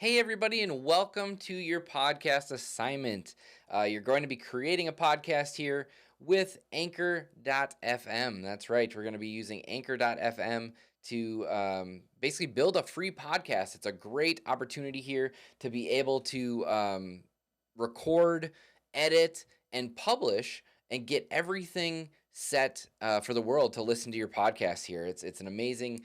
Hey, everybody, and welcome to your podcast assignment. You're going to be creating a podcast here with Anchor.fm. That's right, we're going to be using Anchor.fm to basically build a free podcast. It's a great opportunity here to be able to record, edit, and publish and get everything set for the world to listen to your podcast here. It's an amazing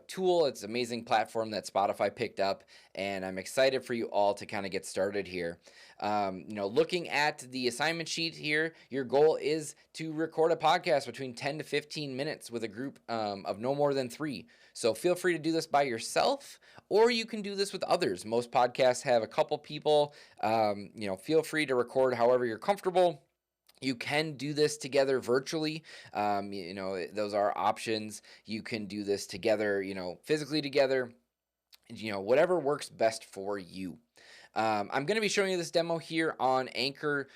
tool. It's an amazing platform that Spotify picked up, and I'm excited for you all to kind of get started here. Looking at the assignment sheet here, your goal is to record a podcast between 10 to 15 minutes with a group of no more than 3. So feel free to do this by yourself, or you can do this with others. Most podcasts have a couple people. Feel free to record however you're comfortable. You can do this together virtually. Those are options. You can do this together, physically together, whatever works best for you. I'm going to be showing you this demo here on Anchor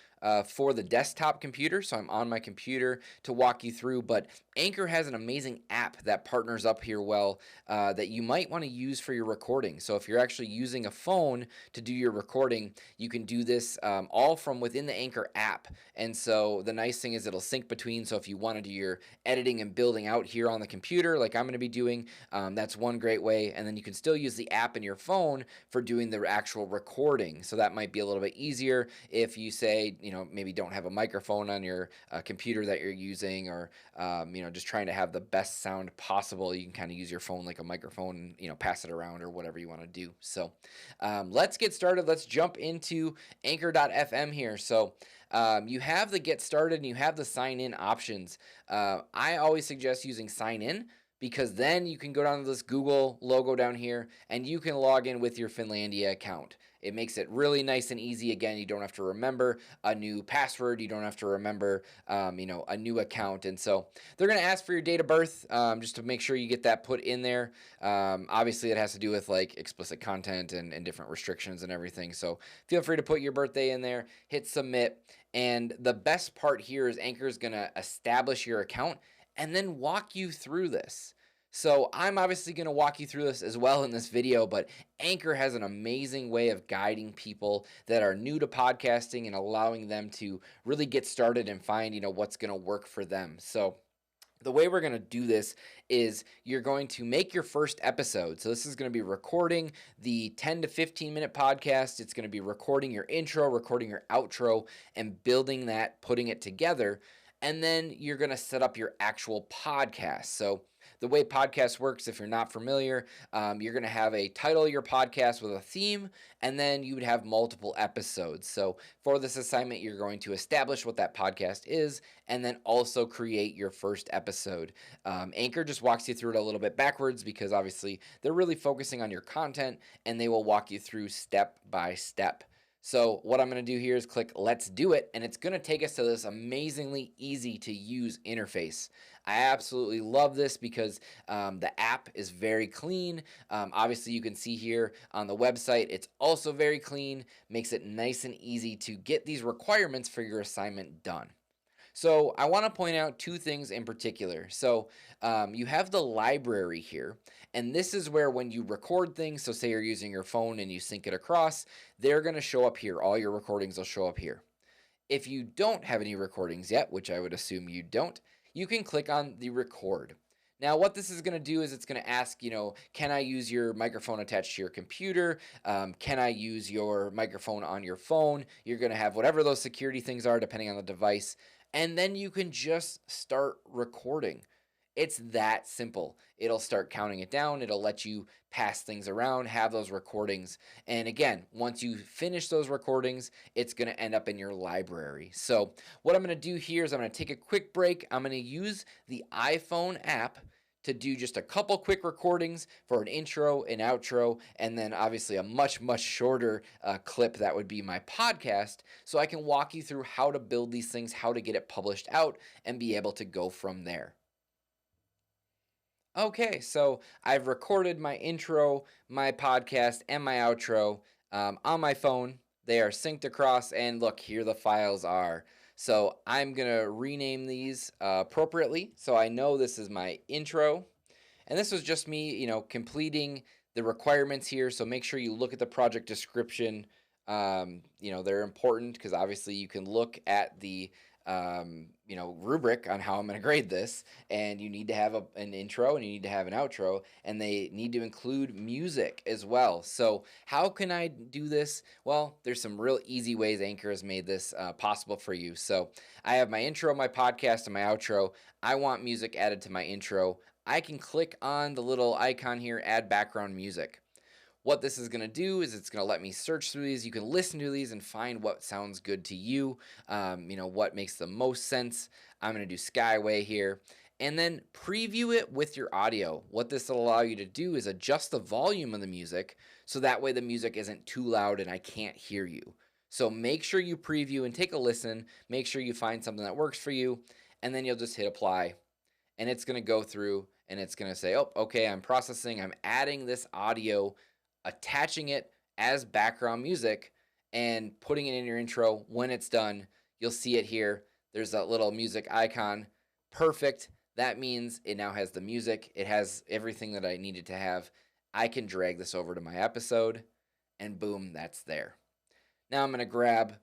for the desktop computer. So I'm on my computer to walk you through, but Anchor has an amazing app that partners up here well that you might want to use for your recording. So if you're actually using a phone to do your recording, you can do this all from within the Anchor app. And so the nice thing is it'll sync between. So if you want to do your editing and building out here on the computer, like I'm going to be doing, that's one great way. And then you can still use the app in your phone for doing the actual recording. So that might be a little bit easier if you say, maybe don't have a microphone on your computer that you're using, or, just trying to have the best sound possible. You can kind of use your phone like a microphone, pass it around or whatever you want to do. So let's get started. Let's jump into Anchor.fm here. So you have the get started and you have the sign in options. I always suggest using sign in, because then you can go down to this Google logo down here and you can log in with your Finlandia account. It makes it really nice and easy. Again, you don't have to remember a new password. You don't have to remember, a new account. And so they're going to ask for your date of birth just to make sure you get that put in there. Obviously, it has to do with like explicit content and different restrictions and everything. So feel free to put your birthday in there, hit submit. And the best part here is Anchor is going to establish your account and then walk you through this. So I'm obviously going to walk you through this as well in this video, but Anchor has an amazing way of guiding people that are new to podcasting and allowing them to really get started and find, what's going to work for them. So the way we're going to do this is you're going to make your first episode. So this is going to be recording the 10 to 15 minute podcast. It's going to be recording your intro, recording your outro, and building that, putting it together. And then you're going to set up your actual podcast. So the way podcast works, if you're not familiar, you're going to have a title of your podcast with a theme, and then you would have multiple episodes. So for this assignment, you're going to establish what that podcast is, and then also create your first episode. Anchor just walks you through it a little bit backwards because obviously they're really focusing on your content, and they will walk you through step by step. So what I'm going to do here is click Let's Do It, and it's going to take us to this amazingly easy to use interface. I absolutely love this because the app is very clean. Obviously, you can see here on the website, it's also very clean, makes it nice and easy to get these requirements for your assignment done. So I want to point out 2 things in particular. So you have the library here, and this is where when you record things, so say you're using your phone and you sync it across, they're going to show up here. All your recordings will show up here. If you don't have any recordings yet, which I would assume you don't, you can click on the record. Now, what this is going to do is it's going to ask, can I use your microphone attached to your computer? Can I use your microphone on your phone? You're going to have whatever those security things are depending on the device. And then you can just start recording. It's that simple. It'll start counting it down. It'll let you pass things around, have those recordings. And again, once you finish those recordings, it's going to end up in your library. So what I'm going to do here is I'm going to take a quick break. I'm going to use the iPhone app to do just a couple quick recordings for an intro, an outro, and then obviously a much, much shorter clip that would be my podcast, so I can walk you through how to build these things, how to get it published out, and be able to go from there. Okay, so I've recorded my intro, my podcast, and my outro on my phone. They are synced across, and look, here the files are. So I'm going to rename these appropriately. So I know this is my intro, and this was just me, completing the requirements here. So make sure you look at the project description. They're important because obviously you can look at the rubric on how I'm going to grade this, and you need to have an intro and you need to have an outro, and they need to include music as well. So how can I do this? Well, there's some real easy ways Anchor has made this possible for you. So I have my intro, my podcast, and my outro. I want music added to my intro. I can click on the little icon here, add background music. What this is going to do is it's going to let me search through these. You can listen to these and find what sounds good to you, what makes the most sense. I'm going to do Skyway here and then preview it with your audio. What this will allow you to do is adjust the volume of the music so that way the music isn't too loud and I can't hear you. So make sure you preview and take a listen. Make sure you find something that works for you, and then you'll just hit apply, and it's going to go through and it's going to say, oh, okay, I'm processing. I'm adding this audio, attaching it as background music and putting it in your intro. When it's done, you'll see it here. There's that little music icon. Perfect. That means it now has the music. It has everything that I needed to have. I can drag this over to my episode and boom, that's there. Now I'm going to grab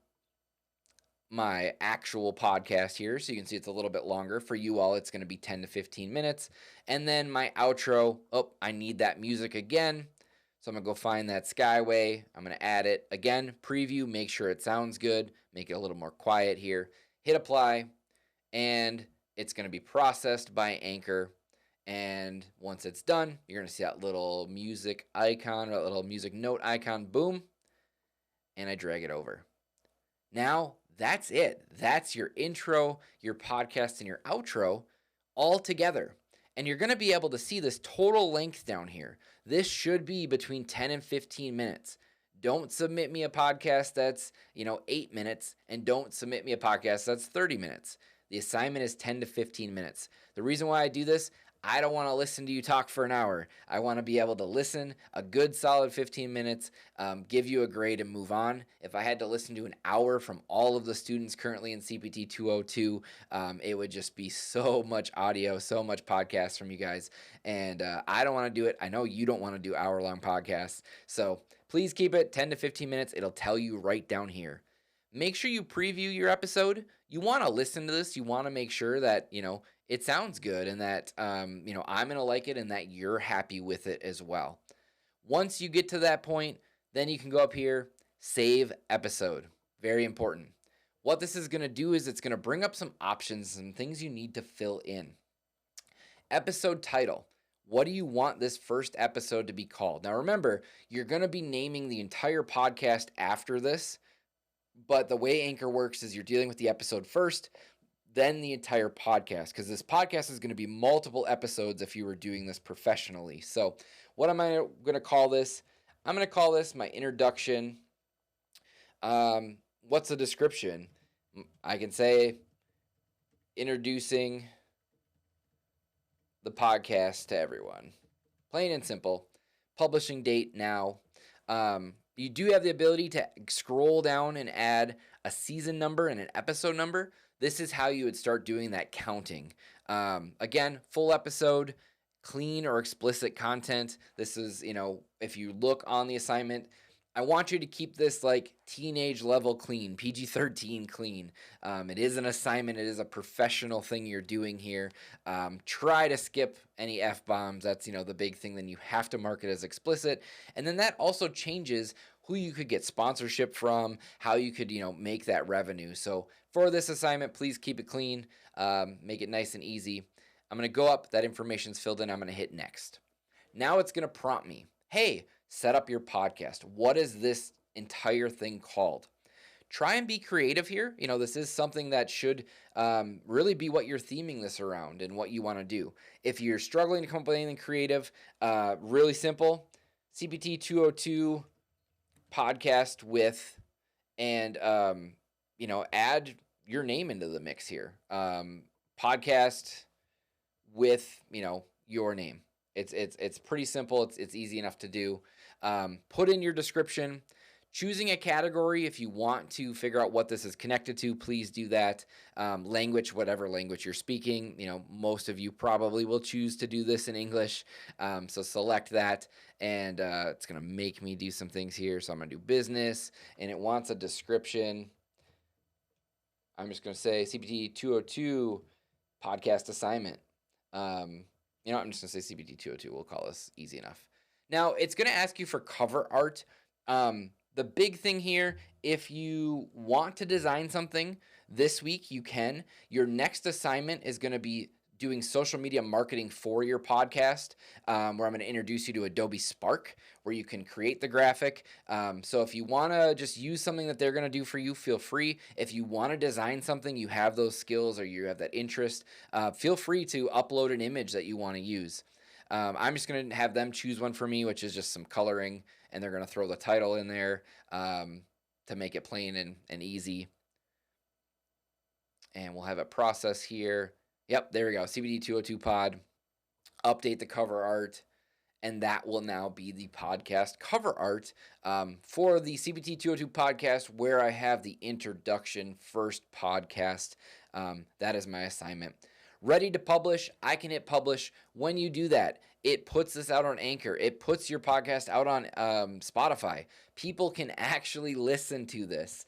my actual podcast here so you can see it's a little bit longer. For you all, it's going to be 10 to 15 minutes. And then my outro, I need that music again. So I'm going to go find that Skyway. I'm going to add it. Again, preview, make sure it sounds good. Make it a little more quiet here. Hit apply, and it's going to be processed by Anchor. And once it's done, you're going to see that little music icon, or that little music note icon, boom, and I drag it over. Now, that's it. That's your intro, your podcast, and your outro all together. And you're going to be able to see this total length down here. This should be between 10 and 15 minutes. Don't submit me a podcast that's, 8 minutes, and don't submit me a podcast that's 30 minutes. The assignment is 10 to 15 minutes. The reason why I do this, I don't want to listen to you talk for an hour. I want to be able to listen a good solid 15 minutes, give you a grade, and move on. If I had to listen to an hour from all of the students currently in CPT202, it would just be so much audio, so much podcast from you guys. And I don't want to do it. I know you don't want to do hour-long podcasts. So please keep it 10 to 15 minutes. It'll tell you right down here. Make sure you preview your episode. You want to listen to this. You want to make sure that, it sounds good and that, I'm going to like it and that you're happy with it as well. Once you get to that point, then you can go up here, save episode. Very important. What this is going to do is it's going to bring up some options, some things you need to fill in. Episode title. What do you want this first episode to be called? Now remember, you're going to be naming the entire podcast after this, but the way Anchor works is you're dealing with the episode first, then the entire podcast, because this podcast is going to be multiple episodes if you were doing this professionally. So what am I going to call this? I'm going to call this my introduction. What's the description? I can say introducing the podcast to everyone. Plain and simple. Publishing date now. You do have the ability to scroll down and add a season number and an episode number. This is how you would start doing that counting. Again, full episode, clean or explicit content. This is, if you look on the assignment, I want you to keep this like teenage level clean, PG-13 clean. It is an assignment. It is a professional thing you're doing here. Try to skip any F-bombs. That's, the big thing. Then you have to mark it as explicit. And then that also changes who you could get sponsorship from, how you could, make that revenue. So for this assignment, please keep it clean. Make it nice and easy. I'm going to go up. That information's filled in. I'm going to hit next. Now it's going to prompt me. Hey, set up your podcast. What is this entire thing called? Try and be creative here. This is something that should really be what you're theming this around and what you want to do. If you're struggling to come up with anything creative, really simple, CPT202 podcast with, and, add your name into the mix here. Podcast with, your name. It's pretty simple. It's easy enough to do. Put in your description, choosing a category. If you want to figure out what this is connected to, please do that. Language, whatever language you're speaking, most of you probably will choose to do this in English. So select that and it's going to make me do some things here. So I'm going to do business, and it wants a description. I'm just going to say CPT202 podcast assignment. I'm just going to say CPT202. We'll call this easy enough. Now, it's going to ask you for cover art. The big thing here, if you want to design something this week, you can. Your next assignment is going to be doing social media marketing for your podcast, where I'm going to introduce you to Adobe Spark, where you can create the graphic. So if you want to just use something that they're going to do for you, feel free. If you want to design something, you have those skills or you have that interest, feel free to upload an image that you want to use. I'm just going to have them choose one for me, which is just some coloring, and they're going to throw the title in there to make it plain and easy. And we'll have a process here. Yep, there we go. CPT202 pod. Update the cover art, and that will now be the podcast cover art for the CPT202 podcast, where I have the introduction first podcast. That is my assignment. Ready to publish. I can hit publish. When you do that, it puts this out on Anchor. It puts your podcast out on Spotify. People can actually listen to this.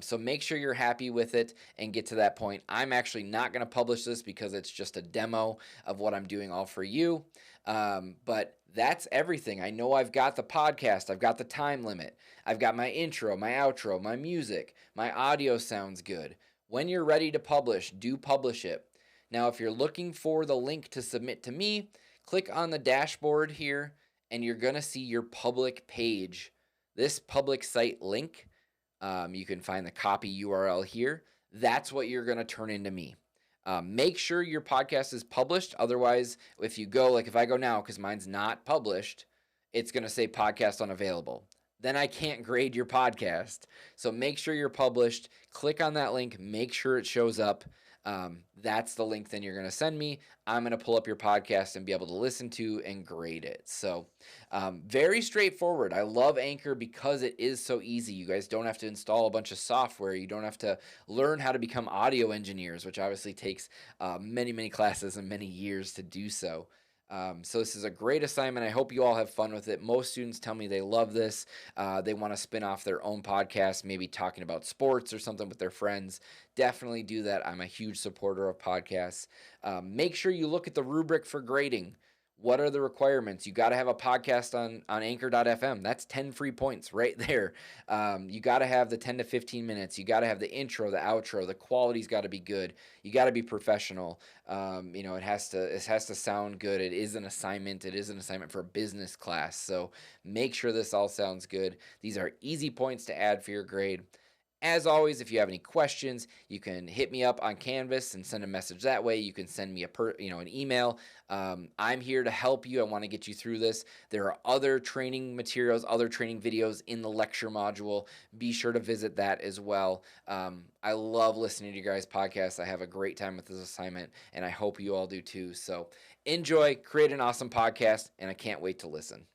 So make sure you're happy with it and get to that point. I'm actually not going to publish this because it's just a demo of what I'm doing all for you. But that's everything. I know I've got the podcast. I've got the time limit. I've got my intro, my outro, my music. My audio sounds good. When you're ready to publish, do publish it. Now, if you're looking for the link to submit to me, click on the dashboard here, and you're going to see your public page. This public site link, you can find the copy URL here. That's what you're going to turn into me. Make sure your podcast is published. Otherwise, if you go, like if I go now, because mine's not published, it's going to say podcast unavailable. Then I can't grade your podcast. So make sure you're published. Click on that link. Make sure it shows up. That's the link then you're going to send me. I'm going to pull up your podcast and be able to listen to and grade it. So very straightforward. I love Anchor because it is so easy. You guys don't have to install a bunch of software. You don't have to learn how to become audio engineers, which obviously takes many, many classes and many years to do so. So this is a great assignment. I hope you all have fun with it. Most students tell me they love this. They want to spin off their own podcast, maybe talking about sports or something with their friends. Definitely do that. I'm a huge supporter of podcasts. Make sure you look at the rubric for grading. What are the requirements? You got to have a podcast on anchor.fm. That's 10 free points right there. You got to have the 10 to 15 minutes. You got to have the intro, the outro. The quality's got to be good. You got to be professional. It has to sound good. It is an assignment. It is an assignment for a business class. So make sure this all sounds good. These are easy points to add for your grade. As always, if you have any questions, you can hit me up on Canvas and send a message that way. You can send me an email. I'm here to help you. I want to get you through this. There are other training materials, other training videos in the lecture module. Be sure to visit that as well. I love listening to you guys' podcasts. I have a great time with this assignment, and I hope you all do too. So enjoy, create an awesome podcast, and I can't wait to listen.